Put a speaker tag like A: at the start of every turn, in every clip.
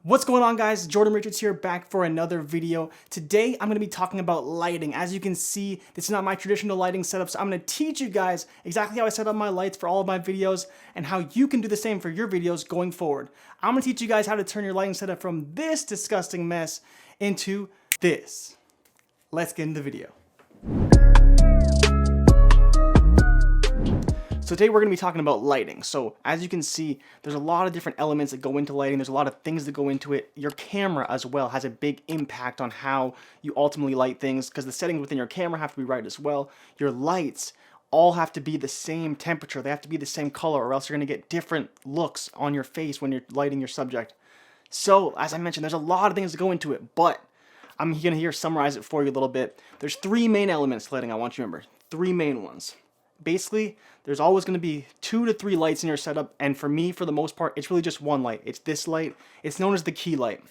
A: What's going on, guys? Jordan Richards here, back for another video. Today I'm going to be talking about lighting. As you can see, this is not my traditional lighting setup, so I'm going to teach you guys exactly how I set up my lights for all of my videos and how you can do the same for your videos going forward. I'm going to teach you guys how to turn your lighting setup from this disgusting mess into this. Let's get into the video. So today we're going to be talking about lighting. So as you can see, there's a lot of different elements that go into lighting. There's a lot of things that go into it. Your camera as well has a big impact on how you ultimately light things, because the settings within your camera have to be right as well. Your lights all have to be the same temperature. They have to be the same color, or else you're going to get different looks on your face when you're lighting your subject. So as I mentioned, there's a lot of things that go into it, but I'm going to here summarize it for you a little bit. There's three main elements to lighting. I want you to remember three main ones. Basically, there's always going to be 2 to 3 lights in your setup, and for me, for the most part, it's really just one light. It's this light. It's known as the key light.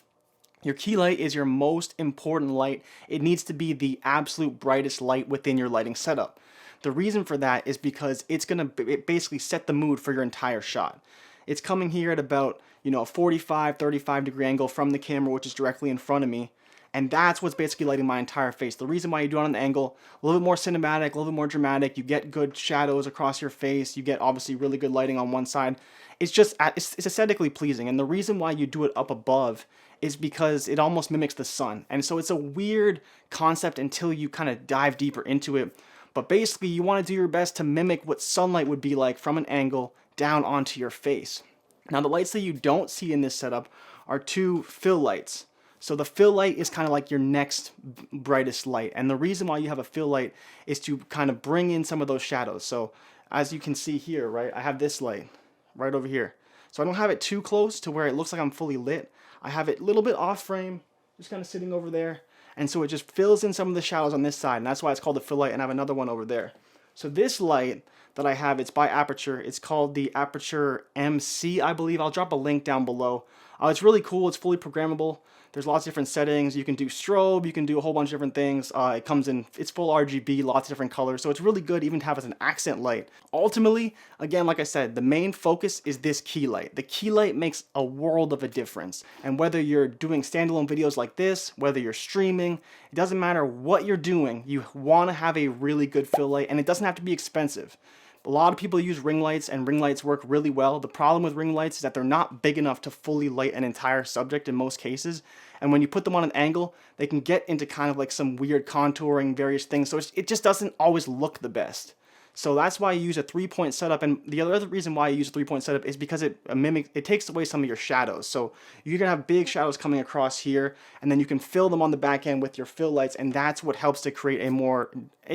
A: Your key light is your most important light. It needs to be the absolute brightest light within your lighting setup. The reason for that is because it's going to basically set the mood for your entire shot. It's coming here at about, a 45, 35 degree angle from the camera, which is directly in front of me. And that's what's basically lighting my entire face. The reason why you do it on an angle, a little bit more cinematic, a little bit more dramatic, you get good shadows across your face, you get obviously really good lighting on one side. It's just, it's aesthetically pleasing. And the reason why you do it up above is because it almost mimics the sun. And so it's a weird concept until you kind of dive deeper into it. But basically, you want to do your best to mimic what sunlight would be like from an angle down onto your face. Now, the lights that you don't see in this setup are 2 fill lights. So the fill light is kind of like your next brightest light. And the reason why you have a fill light is to kind of bring in some of those shadows. So as you can see here, right, I have this light right over here. So I don't have it too close to where it looks like I'm fully lit. I have it a little bit off frame, just kind of sitting over there. And so it just fills in some of the shadows on this side. And that's why it's called the fill light. And I have another one over there. So this light that I have, it's by Aputure. It's called the Aputure MC, I believe. I'll drop a link down below. It's really cool. It's fully programmable. There's lots of different settings. You can do strobe, you can do a whole bunch of different things. It comes in, it's full RGB, lots of different colors. So it's really good even to have as an accent light. Ultimately, again, like I said, the main focus is this key light. The key light makes a world of a difference. And whether you're doing standalone videos like this, whether you're streaming, it doesn't matter what you're doing, you want to have a really good fill light, and it doesn't have to be expensive. A lot of people use ring lights, and ring lights work really well. The problem with ring lights is that they're not big enough to fully light an entire subject in most cases. And when you put them on an angle, they can get into kind of like some weird contouring, various things. So it just doesn't always look the best. So that's why I use a 3-point setup. And the other reason why I use a 3-point setup is because it takes away some of your shadows. So you're gonna have big shadows coming across here, and then you can fill them on the back end with your fill lights, and that's what helps to create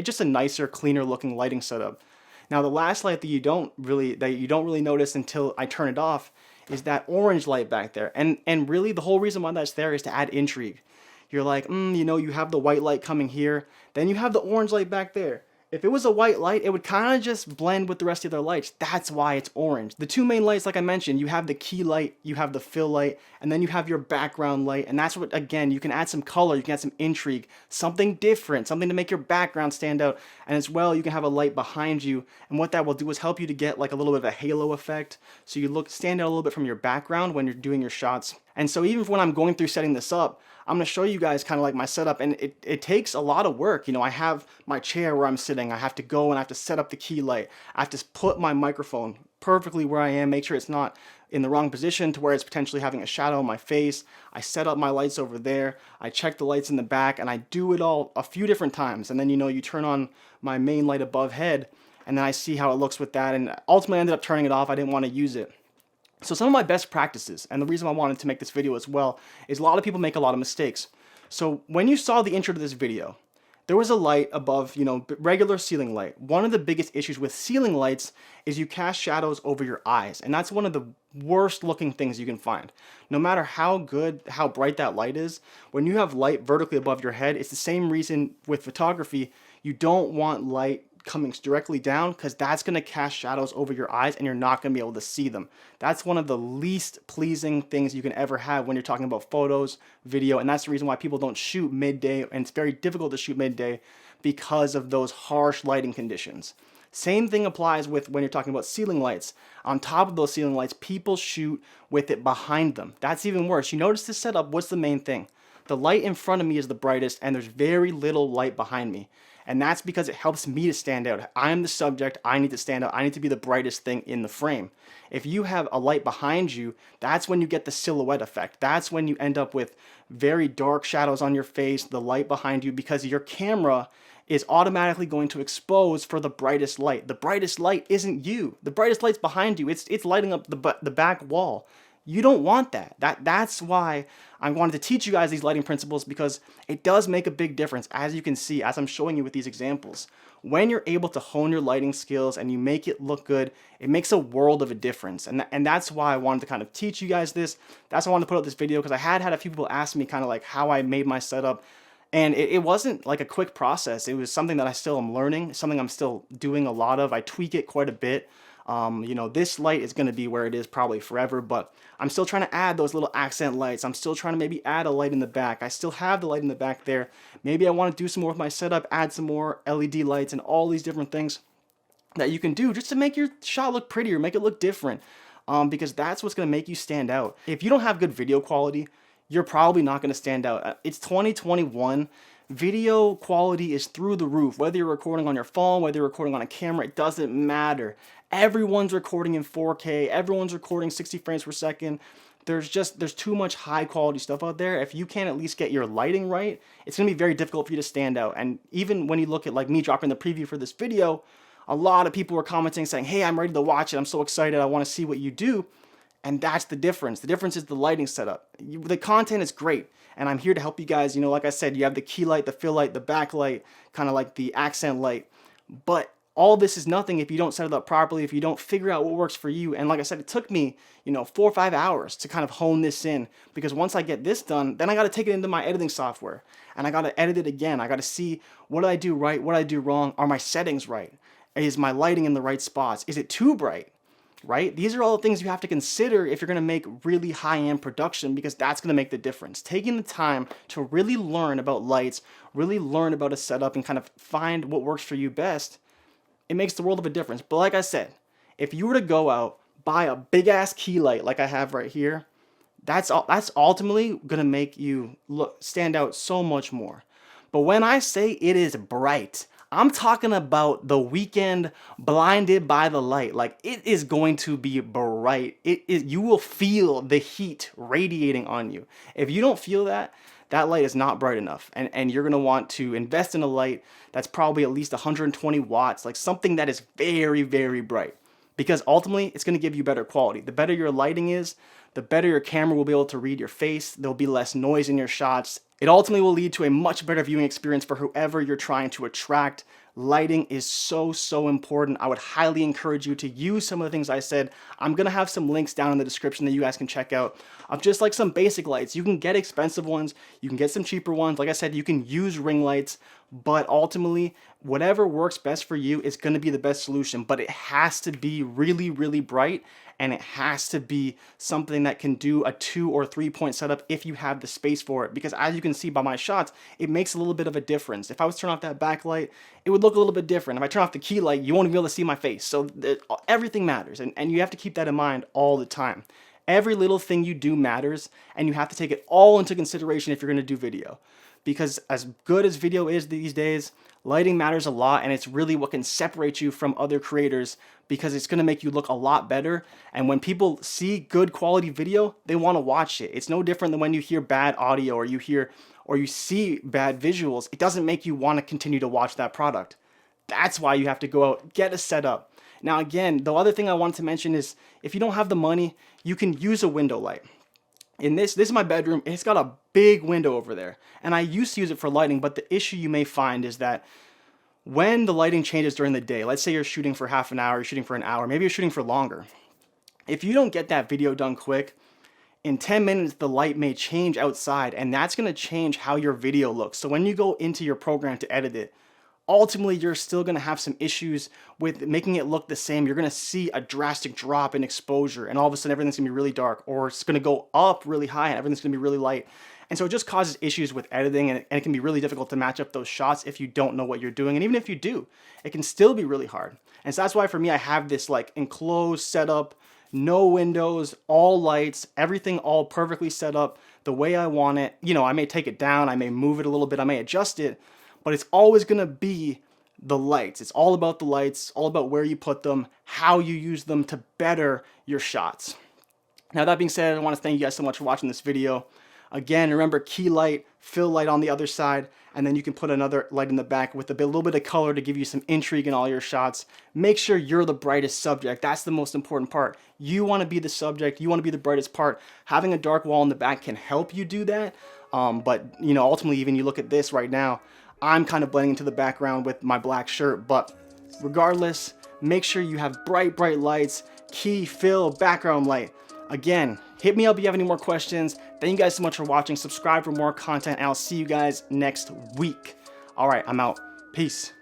A: just a nicer, cleaner looking lighting setup. Now, the last light that you don't really notice until I turn it off is that orange light back there. And really, the whole reason why that's there is to add intrigue. You're like, you have the white light coming here, then you have the orange light back there. If it was a white light, it would kind of just blend with the rest of the other lights. That's why it's orange. The 2 main lights, like I mentioned, you have the key light, you have the fill light, and then you have your background light. And that's what, again, you can add some color, you can add some intrigue, something different, something to make your background stand out. And as well, you can have a light behind you. And what that will do is help you to get like a little bit of a halo effect. So you stand out a little bit from your background when you're doing your shots. And so even when I'm going through setting this up, I'm going to show you guys kind of like my setup, and it takes a lot of work. I have my chair where I'm sitting. I have to go and I have to set up the key light. I have to put my microphone perfectly where I am, make sure it's not in the wrong position to where it's potentially having a shadow on my face. I set up my lights over there. I check the lights in the back, and I do it all a few different times. And then, you turn on my main light above head, and then I see how it looks with that. And ultimately I ended up turning it off. I didn't want to use it. So some of my best practices, and the reason I wanted to make this video as well, is a lot of people make a lot of mistakes. So when you saw the intro to this video, there was a light above, regular ceiling light. One of the biggest issues with ceiling lights is you cast shadows over your eyes, and that's one of the worst looking things you can find. No matter how bright that light is, when you have light vertically above your head, it's the same reason with photography, you don't want light coming directly down, because that's going to cast shadows over your eyes and you're not going to be able to see them. That's one of the least pleasing things you can ever have when you're talking about photos, video, and that's the reason why people don't shoot midday, and it's very difficult to shoot midday because of those harsh lighting conditions. Same thing applies with when you're talking about ceiling lights. On top of those ceiling lights, people shoot with it behind them. That's even worse. You notice this setup, what's the main thing? The light in front of me is the brightest and there's very little light behind me. And that's because it helps me to stand out. I'm the subject, I need to stand out, I need to be the brightest thing in the frame. If you have a light behind you, that's when you get the silhouette effect. That's when you end up with very dark shadows on your face, the light behind you, because your camera is automatically going to expose for the brightest light. The brightest light isn't you. The brightest light's behind you. It's lighting up the back wall. You don't want that. That's why I wanted to teach you guys these lighting principles, because it does make a big difference, as you can see, as I'm showing you with these examples. When you're able to hone your lighting skills and you make it look good, it makes a world of a difference. And that's why I wanted to kind of teach you guys this. That's why I wanted to put out this video, because I had a few people ask me kind of like how I made my setup. And it wasn't like a quick process. It was something that I still am learning, something I'm still doing a lot of. I tweak it quite a bit. You know, this light is going to be where it is probably forever, but I'm still trying to add those little accent lights. I'm still trying to maybe add a light in the back. I still have the light in the back there. Maybe I want to do some more with my setup, add some more LED lights and all these different things that you can do just to make your shot look prettier, make it look different, because that's what's going to make you stand out. If you don't have good video quality, you're probably not going to stand out. It's 2021. Video quality is through the roof. Whether you're recording on your phone, whether you're recording on a camera, it doesn't matter. Everyone's recording in 4K. Everyone's recording 60 frames per second. There's too much high quality stuff out there. If you can't at least get your lighting right, it's going to be very difficult for you to stand out. And even when you look at like me dropping the preview for this video, a lot of people were commenting saying, hey, I'm ready to watch it. I'm so excited. I want to see what you do. And that's the difference. The difference is the lighting setup. The content is great, and I'm here to help you guys. You know, like I said, you have the key light, the fill light, the backlight, kind of like the accent light. But all this is nothing if you don't set it up properly, if you don't figure out what works for you. And like I said, it took me, 4 or 5 hours to kind of hone this in, because once I get this done, then I got to take it into my editing software, and I got to edit it again. I got to see, what did I do right? What did I do wrong? Are my settings right? Is my lighting in the right spots? Is it too bright? Right? These are all the things you have to consider if you're going to make really high-end production, because that's going to make the difference. Taking the time to really learn about lights, really learn about a setup, and kind of find what works for you best, it makes the world of a difference. But like I said, if you were to go out, buy a big-ass key light like I have right here, that's ultimately going to make you stand out so much more. But when I say it is bright, I'm talking about the Weeknd Blinded by the Light. Like, it is going to be bright. You will feel the heat radiating on you. If you don't feel that, that light is not bright enough. And you're going to want to invest in a light that's probably at least 120 watts, like something that is very, very bright. Because ultimately, it's going to give you better quality. The better your lighting is, the better your camera will be able to read your face. There'll be less noise in your shots. It ultimately will lead to a much better viewing experience for whoever you're trying to attract. Lighting is so, so important. I would highly encourage you to use some of the things I said. I'm going to have some links down in the description that you guys can check out of just like some basic lights. You can get expensive ones. You can get some cheaper ones. Like I said, you can use ring lights, but ultimately, whatever works best for you is going to be the best solution. But it has to be really, really bright, and it has to be something that can do a 2 or 3 point setup if you have the space for it. Because as you can see by my shots, it makes a little bit of a difference. If I was to turn off that backlight, it would look a little bit different. If I turn off the key light, you won't even be able to see my face. So everything matters, and you have to keep that in mind all the time. Every little thing you do matters, and you have to take it all into consideration if you're going to do video. Because as good as video is these days, lighting matters a lot, and it's really what can separate you from other creators, because it's going to make you look a lot better. And when people see good quality video, they want to watch it. It's no different than when you hear bad audio or you see bad visuals. It doesn't make you want to continue to watch that product. That's why you have to go out, get a setup. Now again, the other thing I wanted to mention is, if you don't have the money, you can use a window light. In this is my bedroom. It's got a big window over there, and I used to use it for lighting, but the issue you may find is that when the lighting changes during the day, let's say you're shooting for half an hour, you're shooting for an hour, maybe you're shooting for longer. If you don't get that video done quick, in 10 minutes the light may change outside, and that's going to change how your video looks. So when you go into your program to edit it, ultimately you're still going to have some issues with making it look the same. You're going to see a drastic drop in exposure, and all of a sudden everything's going to be really dark, or it's going to go up really high and everything's going to be really light. And so it just causes issues with editing, and it can be really difficult to match up those shots if you don't know what you're doing. And even if you do, it can still be really hard. And so that's why for me, I have this like enclosed setup, no windows, all lights, everything all perfectly set up the way I want it. You know, I may take it down, I may move it a little bit, I may adjust it, but it's always gonna be the lights. It's all about the lights, all about where you put them, how you use them to better your shots. Now that being said, I want to thank you guys so much for watching this video. Again, remember, key light, fill light on the other side, and then you can put another light in the back with a little bit of color to give you some intrigue in all your shots. Make sure you're the brightest subject. That's the most important part. You want to be the subject. You want to be the brightest part. Having a dark wall in the back can help you do that. But, you know, ultimately, even you look at this right now, I'm kind of blending into the background with my black shirt. But regardless, make sure you have bright, bright lights, key, fill, background light. Again, hit me up if you have any more questions. Thank you guys so much for watching. Subscribe for more content, and I'll see you guys next week. All right, I'm out. Peace.